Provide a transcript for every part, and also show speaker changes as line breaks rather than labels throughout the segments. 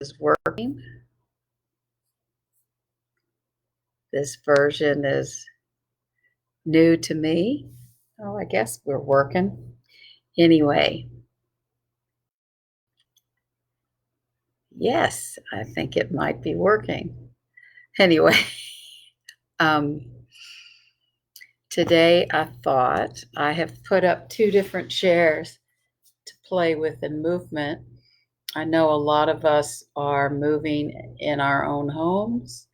is working. This version is new to me. Oh, I guess we're working. Anyway, yes, I think it might be working. Anyway, um, today I thought I have put up 2 different chairs to play with in movement. I know a lot of us are moving in our own homes,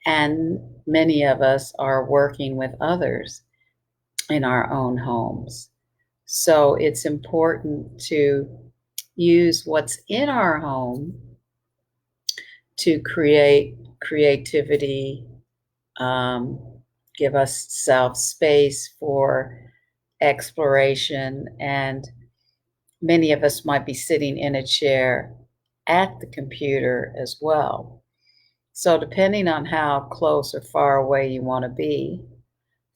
and many of us are working with others in our own homes. So it's important to use what's in our home to create creativity, um, give us self space for exploration. And many of us might be sitting in a chair at the computer as well. So, depending on how close or far away you want to be,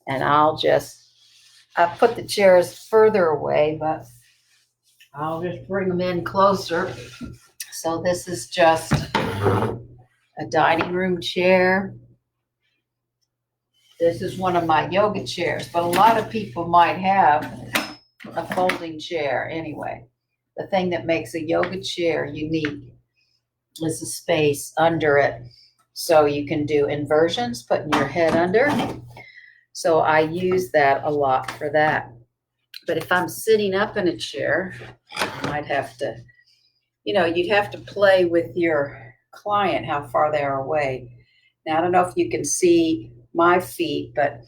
and I put the chairs further away, but I'll just bring them in closer. So, this is just a dining room chair. This is one of my yoga chairs, but a lot of people might have a folding chair anyway. The thing that makes a yoga chair unique is the space under it. So you can do inversions, putting your head under. So I use that a lot for that. But if I'm sitting up in a chair, I might have to, you'd have to play with your client how far they are away. Now, I don't know if you can see my feet, but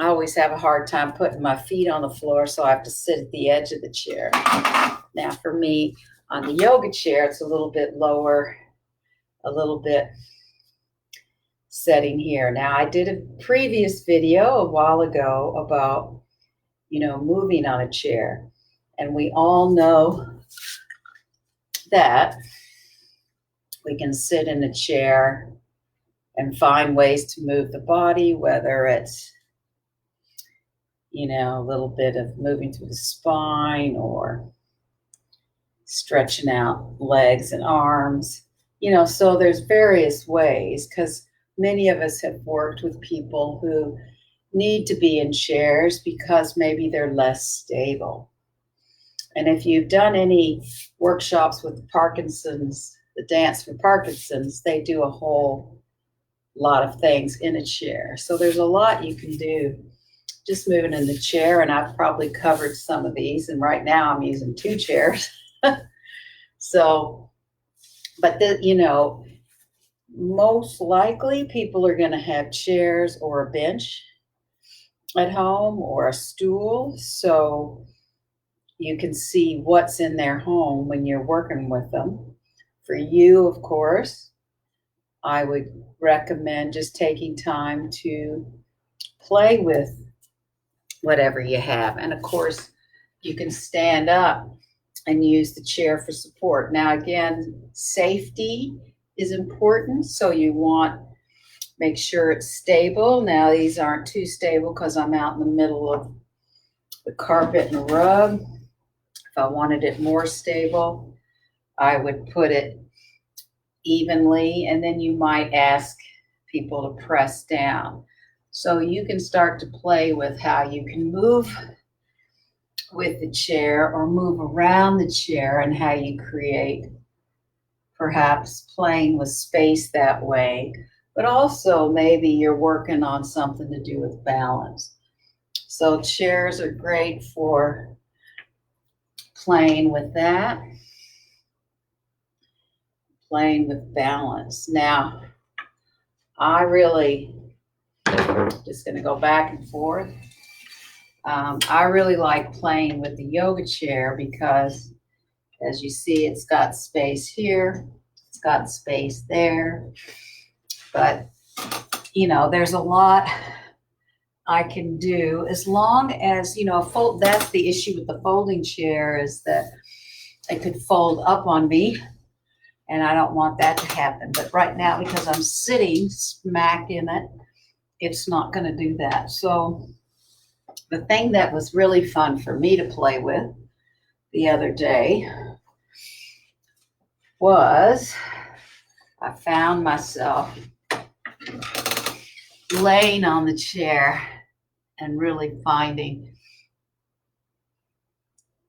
I always have a hard time putting my feet on the floor, so I have to sit at the edge of the chair. Now, for me, on the yoga chair, it's a little bit lower, a little bit setting here. Now, I did a previous video a while ago about, moving on a chair. And we all know that we can sit in a chair and find ways to move the body, whether it's, a little bit of moving through the spine or stretching out legs and arms, so there's various ways, because many of us have worked with people who need to be in chairs because maybe they're less stable. And if you've done any workshops with Parkinson's, the Dance for Parkinson's, they do a whole lot of things in a chair. So there's a lot you can do just moving in the chair, and I've probably covered some of these, and right now I'm using 2 chairs. So, but most likely people are going to have chairs or a bench at home or a stool, so you can see what's in their home when you're working with them. For you, of course, I would recommend just taking time to play with whatever you have. And of course, you can stand up and use the chair for support. Now, again, safety is important, so you make sure it's stable. Now, these aren't too stable because I'm out in the middle of the carpet and the rug. If I wanted it more stable, I would put it evenly, and then you might ask people to press down. So you can start to play with how you can move with the chair or move around the chair, and how you create perhaps playing with space that way. But also maybe you're working on something to do with balance. So chairs are great for playing with that, playing with balance. Now, I really, just going to go back and forth. I really like playing with the yoga chair because, as you see, it's got space here, it's got space there. But, there's a lot I can do as long as, that's the issue with the folding chair, is that it could fold up on me, and I don't want that to happen. But right now, because I'm sitting smack in it, it's not going to do that. So the thing that was really fun for me to play with the other day was I found myself laying on the chair and really finding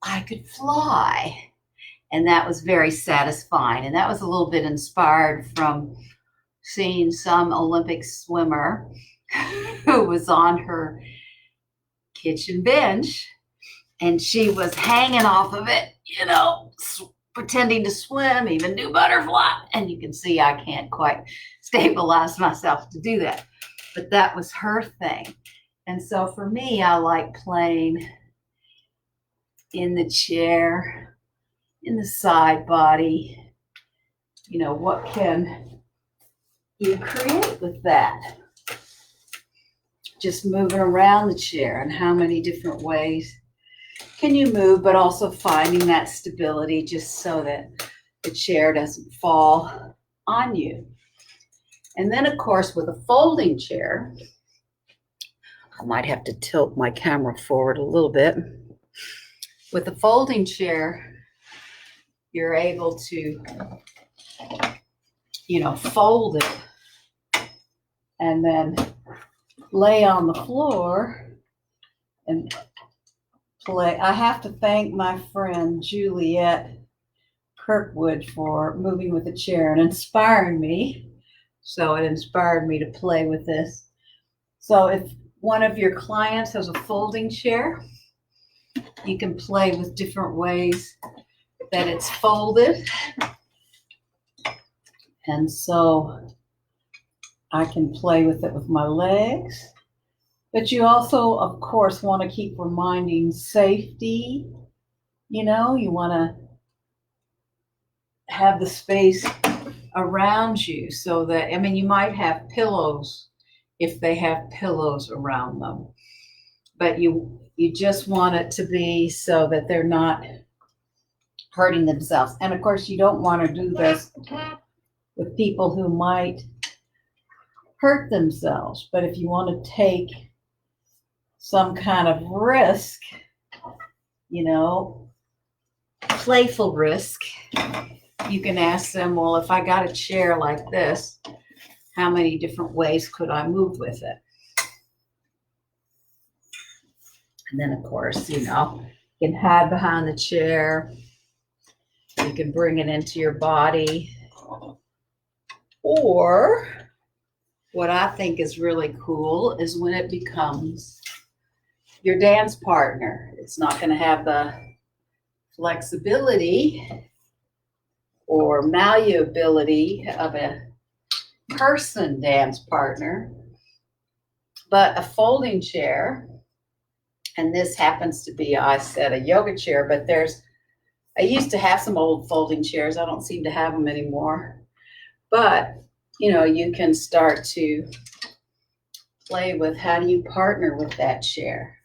I could fly. And that was very satisfying. And that was a little bit inspired from seeing some Olympic swimmer who was on her kitchen bench and she was hanging off of it, pretending to swim, even do butterfly. And you can see I can't quite stabilize myself to do that. But that was her thing. And so for me, I like playing in the chair, in the side body. What can you create with that? Just moving around the chair, and how many different ways can you move, but also finding that stability just so that the chair doesn't fall on you. And then, of course, with a folding chair, I might have to tilt my camera forward a little bit. With a folding chair, you're able to, fold it and then lay on the floor and play. I have to thank my friend Juliet Kirkwood for moving with a chair and inspiring me. So it inspired me to play with this. So if one of your clients has a folding chair, you can play with different ways that it's folded. And so I can play with it with my legs. But you also, of course, want to keep reminding safety. You want to have the space around you so that, you might have pillows if they have pillows around them. But you just want it to be so that they're not hurting themselves. And of course, you don't want to do this with people who might hurt themselves. But if you want to take some kind of risk, playful risk, you can ask them, well, if I got a chair like this, how many different ways could I move with it? And then, of course, you can hide behind the chair. You can bring it into your body. Or what I think is really cool is when it becomes your dance partner. It's not going to have the flexibility or malleability of a person dance partner, but a folding chair. And this happens to be, I said, a yoga chair, but I used to have some old folding chairs. I don't seem to have them anymore. But, you can start to play with how do you partner with that chair?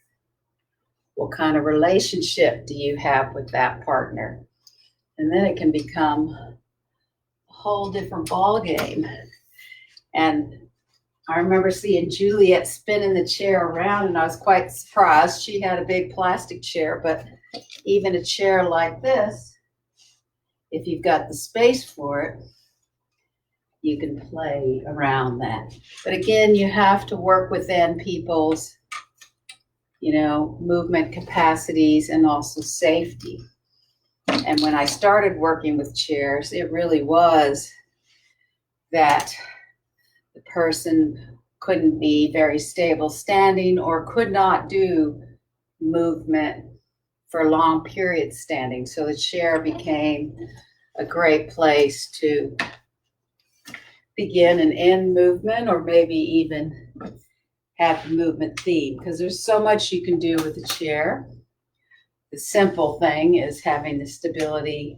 What kind of relationship do you have with that partner? And then it can become a whole different ball game. And I remember seeing Juliet spinning the chair around, and I was quite surprised. She had a big plastic chair, but even a chair like this, if you've got the space for it, you can play around that. But again, you have to work within people's, movement capacities and also safety. And when I started working with chairs, it really was that the person couldn't be very stable standing or could not do movement for long periods standing. So the chair became a great place to begin and end movement, or maybe even have the movement theme, because there's so much you can do with a chair. The simple thing is having the stability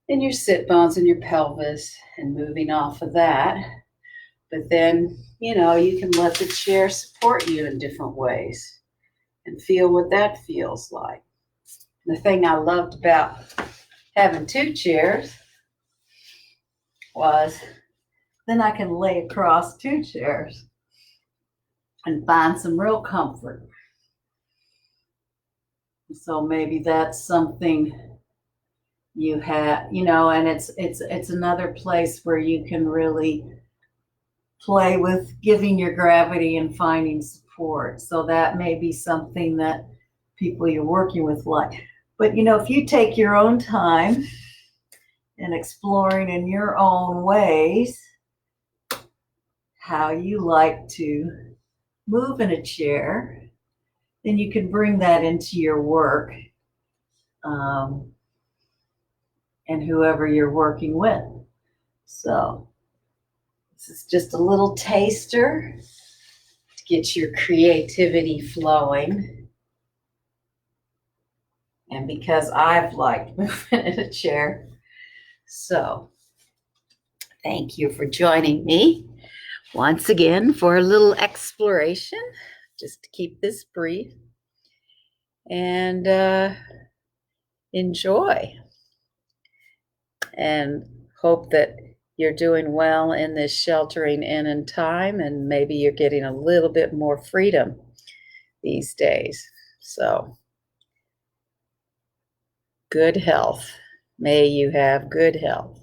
in your sit bones and your pelvis and moving off of that. But then, you can let the chair support you in different ways and feel what that feels like. The thing I loved about having two chairs was then I can lay across two chairs and find some real comfort. So maybe that's something You have, and it's another place where you can really play with giving your gravity and finding support. So that may be something that people you're working with like. But if you take your own time and exploring in your own ways how you like to move in a chair, then you can bring that into your work, and whoever you're working with. So this is just a little taster to get your creativity flowing. And because I've liked moving in a chair. So thank you for joining me once again for a little exploration, just to keep this brief. And enjoy. And hope that you're doing well in this sheltering in time, and maybe you're getting a little bit more freedom these days. So, good health. May you have good health.